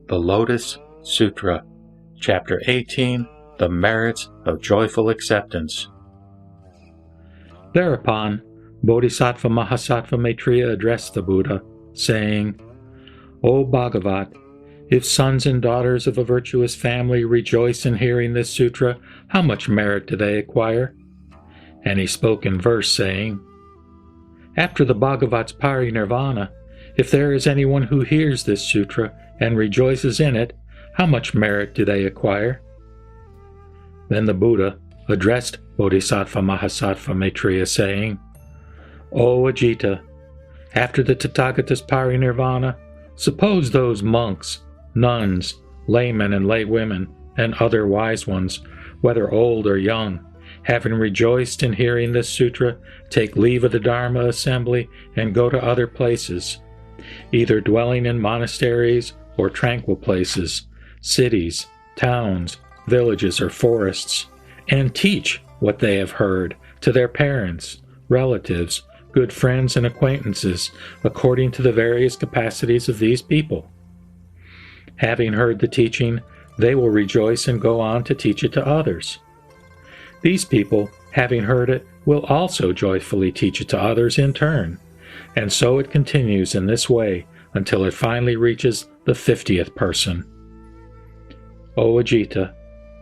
The Lotus Sutra Ch.18, The Merits of Joyful Acceptance. Thereupon, Bodhisattva Mahasattva Maitreya addressed the Buddha, saying, O Bhagavat, if sons and daughters of a virtuous family rejoice in hearing this sutra, how much merit do they acquire? And he spoke in verse, saying, After the Bhagavat's parinirvana, if there is anyone who hears this sutra and rejoices in it, how much merit do they acquire? Then the Buddha addressed Bodhisattva Mahasattva Maitreya, saying, O Ajita, after the Tathagata's parinirvana, suppose those monks, nuns, laymen and laywomen, and other wise ones, whether old or young, having rejoiced in hearing this sutra, take leave of the Dharma assembly and go to other places, either dwelling in monasteries or tranquil places, cities, towns, villages, or forests, and teach what they have heard to their parents, relatives, good friends, and acquaintances, according to the various capacities of these people. Having heard the teaching, they will rejoice and go on to teach it to others. These people, having heard it, will also joyfully teach it to others in turn, and so it continues in this way until it finally reaches the 50th person. O Ajita,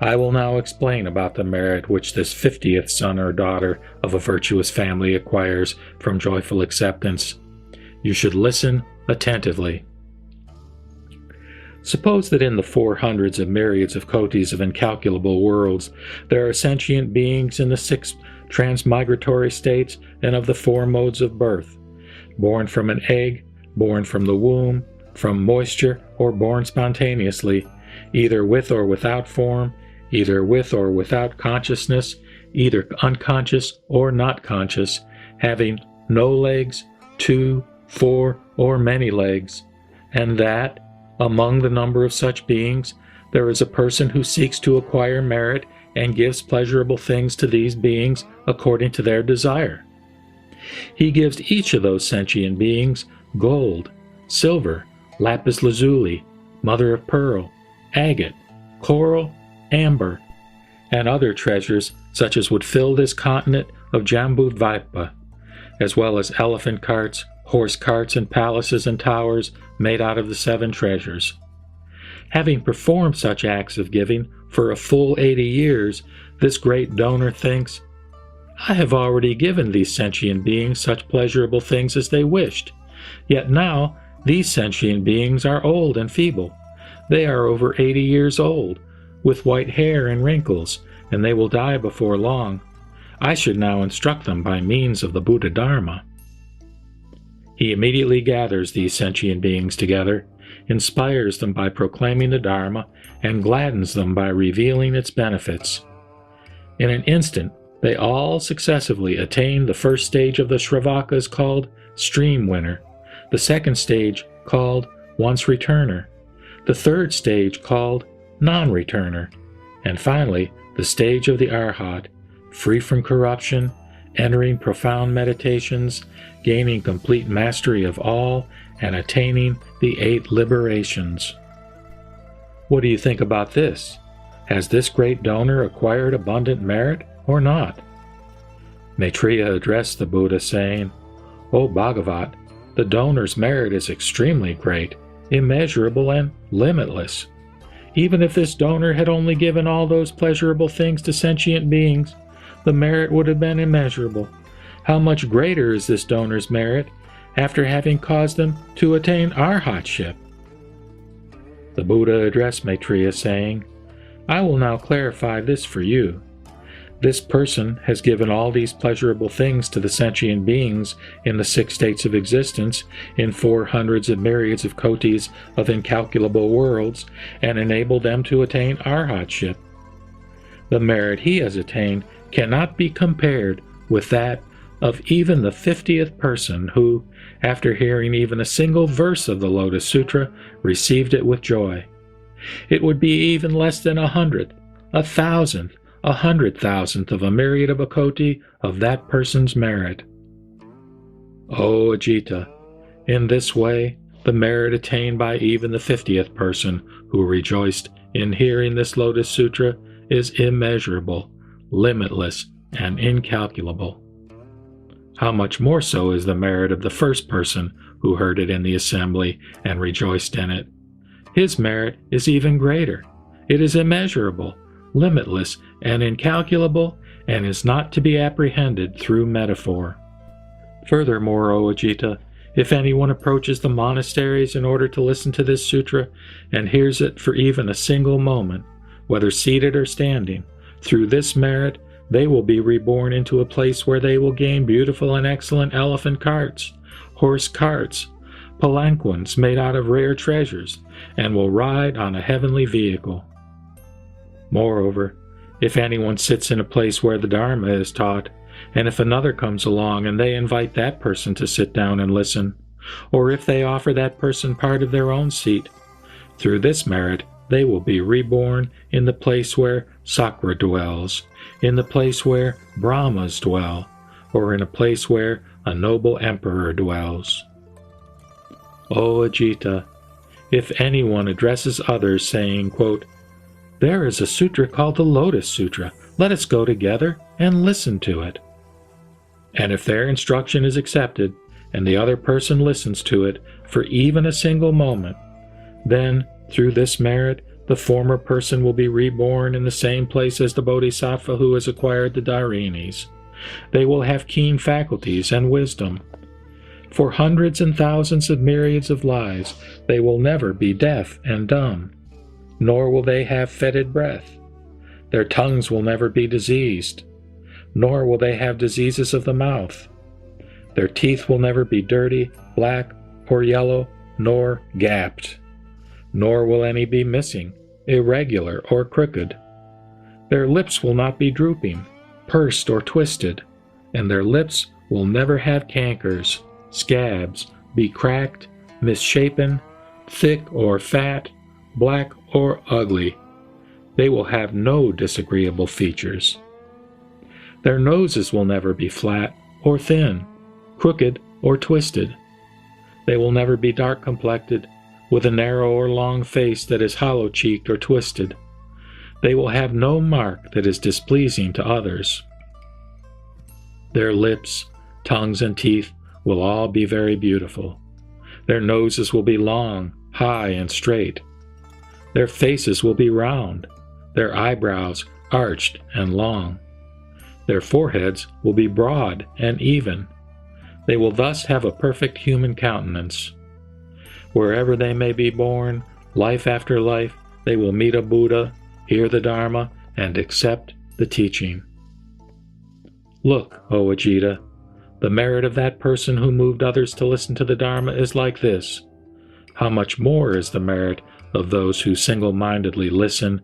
I will now explain about the merit which this 50th son or daughter of a virtuous family acquires from joyful acceptance. You should listen attentively. Suppose that in the 400s of myriads of kotis of incalculable worlds, there are sentient beings in the 6 transmigratory states and of the 4 modes of birth, born from an egg, born from the womb, from moisture, or born spontaneously, either with or without form, either with or without consciousness, either unconscious or not conscious, having no legs, 2, 4, or many legs, and that, among the number of such beings, there is a person who seeks to acquire merit and gives pleasurable things to these beings according to their desire. He gives each of those sentient beings gold, silver, lapis lazuli, mother of pearl, agate, coral, amber, and other treasures such as would fill this continent of Jambudvipa, as well as elephant carts, horse carts, and palaces and towers made out of the 7 treasures. Having performed such acts of giving for a full 80 years, this great donor thinks, I have already given these sentient beings such pleasurable things as they wished, yet now these sentient beings are old and feeble. They are over 80 years old, with white hair and wrinkles, and they will die before long. I should now instruct them by means of the Buddha Dharma. He immediately gathers these sentient beings together, inspires them by proclaiming the Dharma, and gladdens them by revealing its benefits. In an instant, they all successively attain the first stage of the Shravakas called Stream Winner, the second stage called Once Returner, the third stage called Non-Returner, and finally the stage of the Arhat, free from corruption, entering profound meditations, gaining complete mastery of all, and attaining the 8 liberations. What do you think about this? Has this great donor acquired abundant merit or not? Maitreya addressed the Buddha, saying, O Bhagavat, the donor's merit is extremely great, immeasurable, and limitless. Even if this donor had only given all those pleasurable things to sentient beings, the merit would have been immeasurable. How much greater is this donor's merit after having caused them to attain arhatship? The Buddha addressed Maitreya, saying, I will now clarify this for you. This person has given all these pleasurable things to the sentient beings in the 6 states of existence in 400s of myriads of kotis of incalculable worlds, and enabled them to attain arhatship. The merit he has attained cannot be compared with that of even the 50th person who, after hearing even a single verse of the Lotus Sutra, received it with joy. It would be even less than 100th, 1,000th, 100,000th of a myriad of a koti of that person's merit. O Ajita, in this way, the merit attained by even the 50th person who rejoiced in hearing this Lotus Sutra is immeasurable, limitless, and incalculable. How much more so is the merit of the first person who heard it in the assembly and rejoiced in it. His merit is even greater. It is immeasurable, limitless, and incalculable, and is not to be apprehended through metaphor. Furthermore, O Ajita, if anyone approaches the monasteries in order to listen to this sutra and hears it for even a single moment, whether seated or standing, through this merit they will be reborn into a place where they will gain beautiful and excellent elephant carts, horse carts, palanquins made out of rare treasures, and will ride on a heavenly vehicle. Moreover, if anyone sits in a place where the Dharma is taught, and if another comes along and they invite that person to sit down and listen, or if they offer that person part of their own seat, through this merit they will be reborn in the place where Sakra dwells, in the place where Brahmas dwell, or in a place where a noble emperor dwells. O Ajita, if anyone addresses others saying, quote, "There is a sutra called the Lotus Sutra. Let us go together and listen to it." And if their instruction is accepted, and the other person listens to it for even a single moment, then, through this merit, the former person will be reborn in the same place as the Bodhisattva who has acquired the Dharinis. They will have keen faculties and wisdom. For hundreds and thousands of myriads of lives, they will never be deaf and dumb, nor will they have fetid breath. Their tongues will never be diseased, nor will they have diseases of the mouth. Their teeth will never be dirty, black, or yellow, nor gapped, nor will any be missing, irregular, or crooked. Their lips will not be drooping, pursed, or twisted, and their lips will never have cankers, scabs, be cracked, misshapen, thick or fat, black or ugly. They will have no disagreeable features. Their noses will never be flat or thin, crooked or twisted. They will never be dark-complected, with a narrow or long face that is hollow-cheeked or twisted. They will have no mark that is displeasing to others. Their lips, tongues, and teeth will all be very beautiful. Their noses will be long, high, and straight. Their faces will be round, their eyebrows arched and long. Their foreheads will be broad and even. They will thus have a perfect human countenance. Wherever they may be born, life after life, they will meet a Buddha, hear the Dharma, and accept the teaching. Look, O Ajita, the merit of that person who moved others to listen to the Dharma is like this. How much more is the merit of those who single-mindedly listen,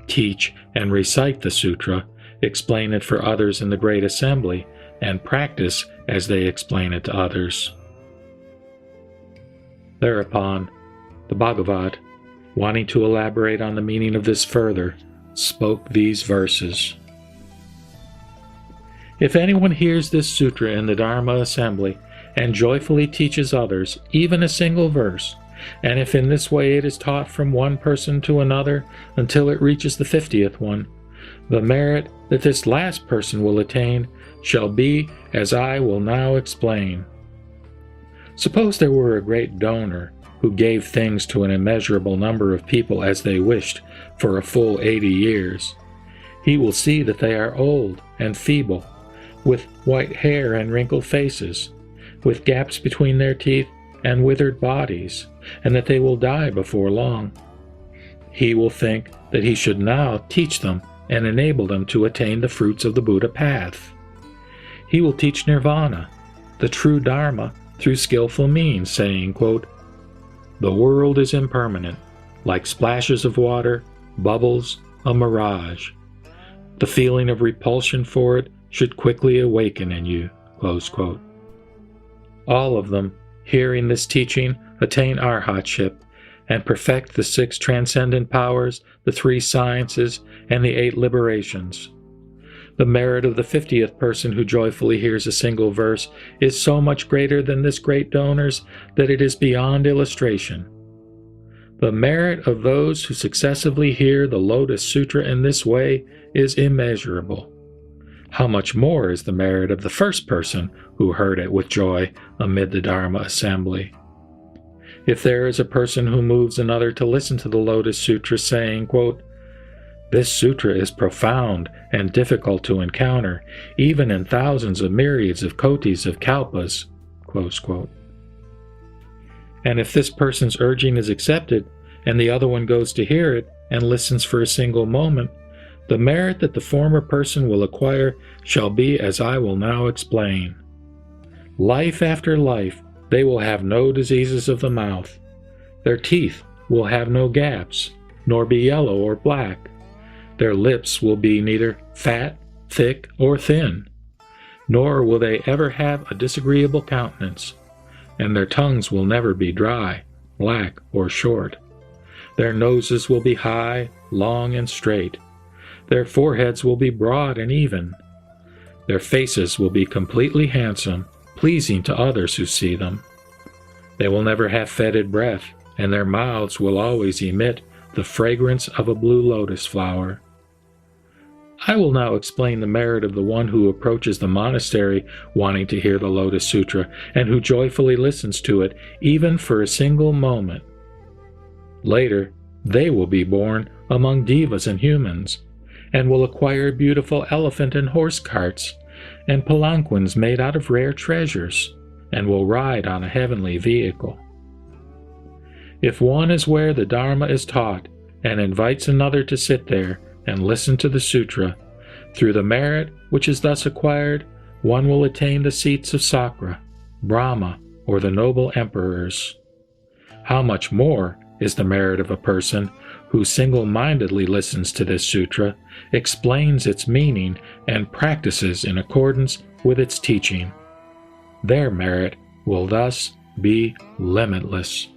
teach, and recite the sutra, explain it for others in the great assembly, and practice as they explain it to others. Thereupon, the Bhagavat, wanting to elaborate on the meaning of this further, spoke these verses. If anyone hears this sutra in the Dharma assembly and joyfully teaches others, even a single verse, and if in this way it is taught from one person to another until it reaches the 50th one, the merit that this last person will attain shall be as I will now explain. Suppose there were a great donor who gave things to an immeasurable number of people as they wished for a full 80 years. He will see that they are old and feeble, with white hair and wrinkled faces, with gaps between their teeth and withered bodies, and that they will die before long. He will think that he should now teach them and enable them to attain the fruits of the Buddha path. He will teach nirvana, the true Dharma, through skillful means, saying, quote, "The world is impermanent, like splashes of water, bubbles, a mirage. The feeling of repulsion for it should quickly awaken in you." Close quote. All of them, hearing this teaching, attain arhatship and perfect the 6 transcendent powers, the 3 sciences, and the 8 liberations. The merit of the 50th person who joyfully hears a single verse is so much greater than this great donor's that it is beyond illustration. The merit of those who successively hear the Lotus Sutra in this way is immeasurable. How much more is the merit of the first person who heard it with joy amid the Dharma assembly? If there is a person who moves another to listen to the Lotus Sutra saying, quote, "This sutra is profound and difficult to encounter, even in thousands of myriads of kotis of kalpas," close quote. And if this person's urging is accepted, and the other one goes to hear it and listens for a single moment, the merit that the former person will acquire shall be as I will now explain. Life after life, they will have no diseases of the mouth. Their teeth will have no gaps, nor be yellow or black. Their lips will be neither fat, thick, or thin, nor will they ever have a disagreeable countenance, and their tongues will never be dry, black, or short. Their noses will be high, long, and straight. Their foreheads will be broad and even. Their faces will be completely handsome, pleasing to others who see them. They will never have fetid breath, and their mouths will always emit the fragrance of a blue lotus flower. I will now explain the merit of the one who approaches the monastery wanting to hear the Lotus Sutra, and who joyfully listens to it, even for a single moment. Later, they will be born among devas and humans, and will acquire beautiful elephant and horse carts, and palanquins made out of rare treasures, and will ride on a heavenly vehicle. If one is where the Dharma is taught, and invites another to sit there and listen to the sutra, through the merit which is thus acquired, one will attain the seats of Sakra, Brahma, or the noble emperors. How much more is the merit of a person who single-mindedly listens to this sutra, explains its meaning, and practices in accordance with its teaching. Their merit will thus be limitless.